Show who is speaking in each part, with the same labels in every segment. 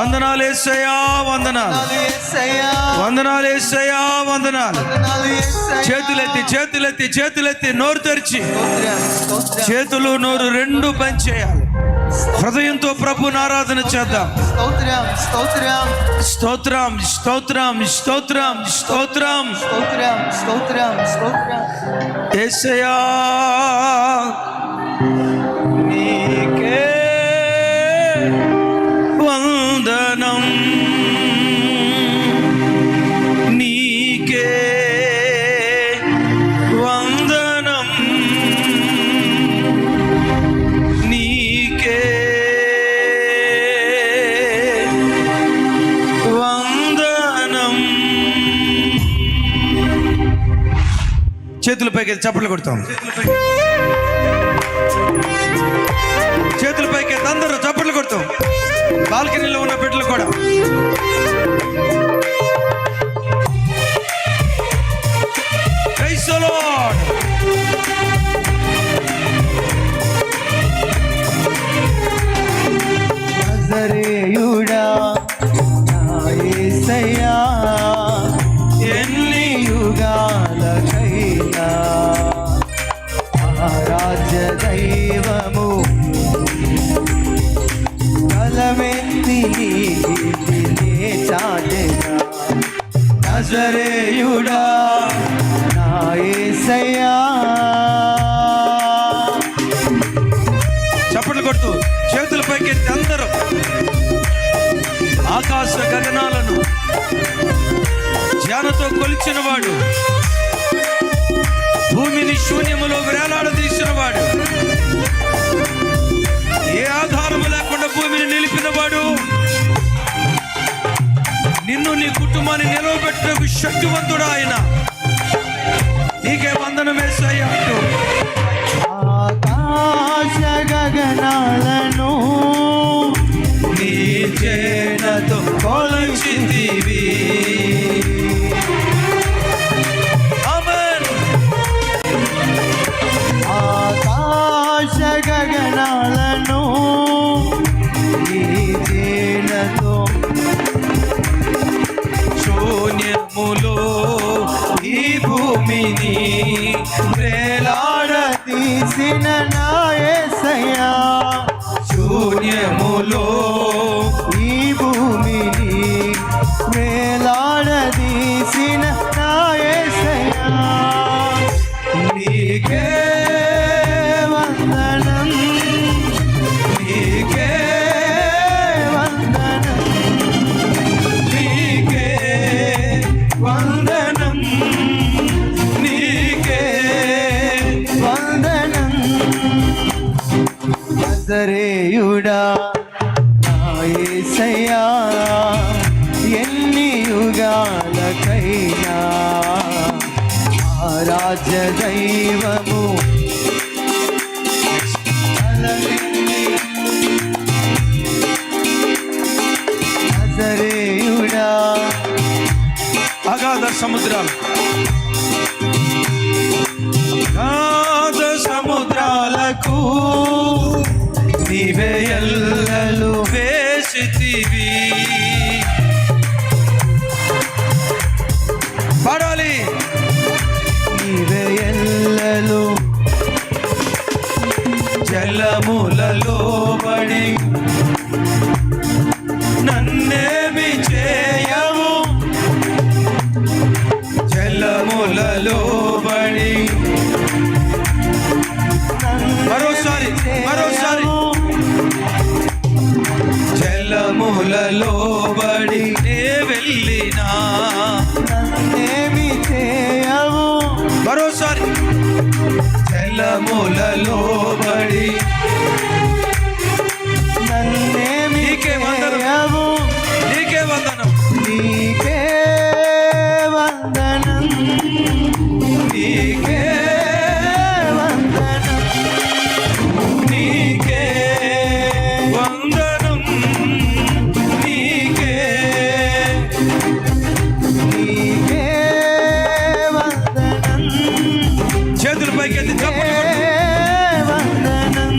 Speaker 1: వందనాలు యేసయ్యా, వందనాలు, వందనాలు యేసయ్యా, వందనాలు. చేతులెత్తి చేతులెత్తి చేతులెత్తి నోరు తెరిచి, చేతులు నోరు రెండు పనిచేయాలి. హృదయంతో ప్రభుని ఆరాధన చేద్దాం. స్తోత్రం స్తోత్రం స్తోత్రం స్తోత్రం స్తోత్రం యేసయ్యా, నీకే వందనం, నీకే వందనం, నీకే వందనం. చేతులపైకి చప్పట్లు కొడతాం. చేతులపైకి అందరూ చప్పట్లు కొడతాం. బాల్కనీలో ఉన్న బిడ్డలు కూడా. Praise the lord.
Speaker 2: నజరేయుడా నా యేసయ్యా, ఎన్ని యుగాలకైనా ఆరాధ్య దైవము, బలమెత్తి నీ కీర్తినే చాటెనా. నజరేయుడా నా యేసయ్యా.
Speaker 1: చప్పట్లు కొడుతూ చేతులపైకి ఎత్తి అందరూ ఆకాశ గగనాలను జ్ఞానంతో కొలిచిన వాడు, భూమిని శూన్యములో వేలాడదీసిన వాడు, ఏ ఆధారము లేకుండా భూమిని నిలిపిన వాడు, నిన్ను నీ కుటుంబాన్ని నిలవబెట్టుటకు శక్తివంతుడు ఆయన. నీకే వందనం యేసయ్యా అంటూ
Speaker 2: ఆకాశ గగనాలను
Speaker 1: నీ చేనతో కొలిచితివి. ఆమేన్.
Speaker 2: ఆకాశ గగనాలను నీ చేనతో,
Speaker 1: శూన్యములో ఈ భూమిని
Speaker 2: వేలాడదీసిన నా యేసయ్యా,
Speaker 1: శూన్యములో
Speaker 2: ఈ భూమిని వేలాడదీసిన నా యేసయ్యా.
Speaker 1: నీకే
Speaker 2: వందనం,
Speaker 1: నీకే
Speaker 2: వందనం,
Speaker 1: నీకే వందనం, నీకే
Speaker 2: వందనం. నజరేయుడా నా యేసయ్యా, ఎన్ని యుగాలకైనా ఆరాధ్య దైవము, నజరేయుడా.
Speaker 1: అగాధ సముద్రాలు, అగాధ సముద్రాలకు నీవే ఎల్లలు వేసితివి. పాడాలి.
Speaker 2: నీవే ఎల్లలు
Speaker 1: జలములలో బడి నన్నేమి చేయవు, జలములలో బడి. మరోసారి మరోసారి. జలములలో బడి నే వెళ్ళినా
Speaker 2: నన్నేమి చేయవు.
Speaker 1: మరోసారి. జలములలో బడి
Speaker 2: నన్నేమి
Speaker 1: నీకే వందనం,
Speaker 2: చేయవు.
Speaker 1: నీకే వందనం,
Speaker 2: నీకే వందనం,
Speaker 1: నీకే
Speaker 2: వందనం,
Speaker 1: నీకే వందనం, నీకే
Speaker 2: నీకే వందనం,
Speaker 1: చేతుల పైకి ఎత్తి చప్పట్లు కొట్టు.
Speaker 2: వందనం,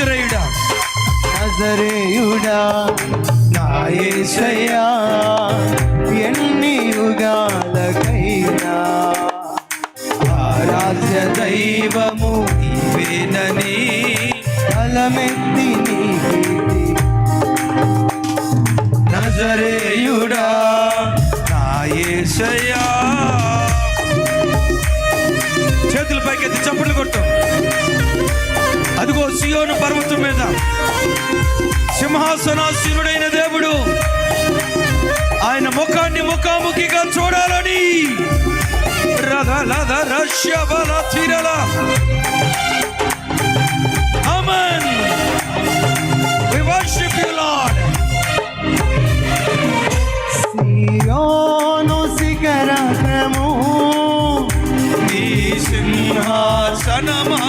Speaker 1: నజరేయుడా
Speaker 2: నజరేయుడా నా యేసయ్యా ఎన్ని యుగాలకైనా
Speaker 1: ఆరాధ్య దైవము నీవేనని
Speaker 2: తలమెత్తి నీ కీర్తి
Speaker 1: నజరేయుడా నా యేసయ్యా. చేతుల పైకెత్తి చప్పట్లు కొట్టు. అదిగో సియోను పర్వతం మీద సింహాసనాసీనుడైన దేవుడు ఆయన ముఖాన్ని ముఖాముఖిగా చూడాలని Amen. We worship you, Lord.
Speaker 2: సియోను శిఖరము
Speaker 1: నీ సింహాసనమా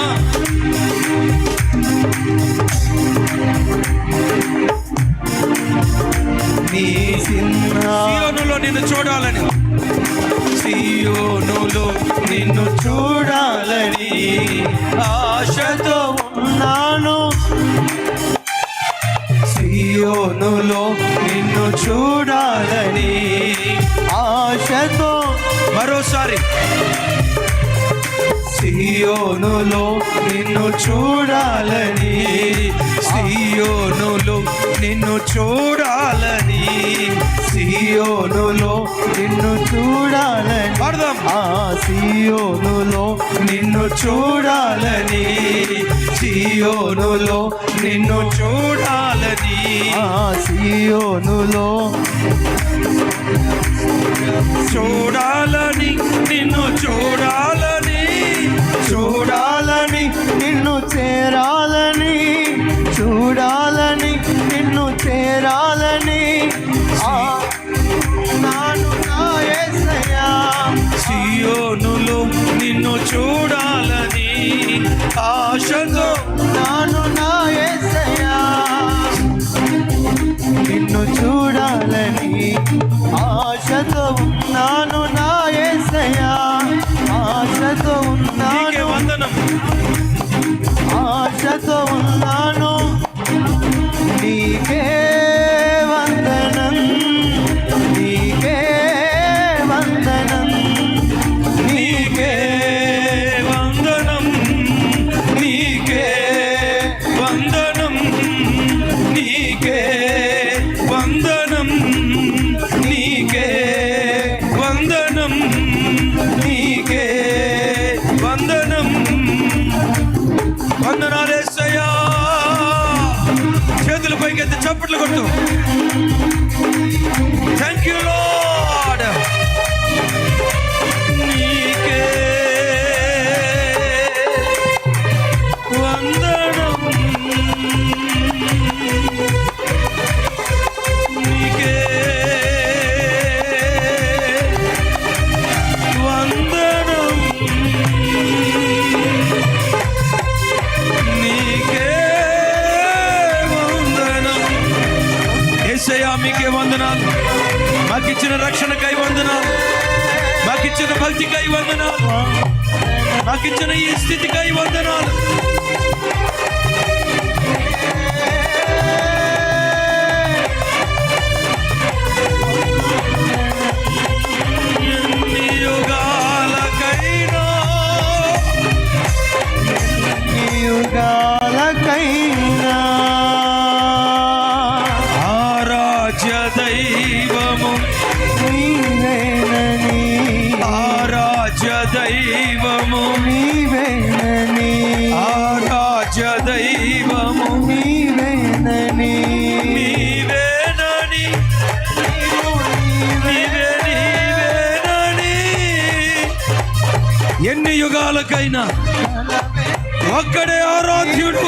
Speaker 1: నీ సియోనులో నిన్ను చూడాలని, సియోనులో నిన్ను చూడాలని ఆశతో
Speaker 2: ఉన్నాను
Speaker 1: సియోనులో నిన్ను చూడాలని
Speaker 2: ఆశతో.
Speaker 1: మరోసారి సియోనులో నిన్ను చూడాలని, సియోనులో నిన్ను చూడాలని, సియోనులో
Speaker 2: నిన్ను చూడాలని
Speaker 1: పాడదాం.
Speaker 2: ఆ సియోనులో
Speaker 1: నిన్ను చూడాలని, సియోనులో నిన్ను చూడాలని,
Speaker 2: ఆ సియోనులో
Speaker 1: చూడాలని, నిన్ను చూడాలని,
Speaker 2: చూడాలని నిన్ను చేరాలని, చూడాలని నిన్ను చేరాలని నాను నా యేసయ్యా.
Speaker 1: సియోనులో నిన్ను చూడాలని ఆశతో
Speaker 2: నాను నా యేసయ్యా నిన్ను చూడాలని ఆశతో ఉన్నాను నా యేసయ్యా. ఆశతో
Speaker 1: నీకే
Speaker 2: ఉన్నాను,
Speaker 1: వందనం.
Speaker 2: ఆశతో ఉన్నాను, నీకే వందనం, నీకే వందనం,
Speaker 1: నీకే వందనం, నీకే వందనం, నీకే వందనం, నీకే వందనం, నీకే వందనం. వందనాలేసయ్యా. చేతుల పైకెత్తి చప్పట్లు కొట్టు. Thank you lord. నీకే వందనం, నీకే వందనం, నీకే వందనం. యేసయ్యా మీకే వందనాలు. మాకిచ్చిన రక్షణకై వందనాలు, మాకిచ్చిన భక్తికై వందనాలు, మాకిచ్చిన ఈ స్థితికై వందనాలు. ఎన్ని యుగాలకైనా
Speaker 2: యుగాలకైనా
Speaker 1: ఆరాధ్య దైవము
Speaker 2: నీవేనని,
Speaker 1: ఆరాధ్య దైవము
Speaker 2: నీవేనని,
Speaker 1: ఆరాధ్య దైవము
Speaker 2: నీవేనని,
Speaker 1: నీవేనని, నీవే నీవేనని. ఎన్ని యుగాలకైనా ఒక్కడే ఆరాధ్యుడు,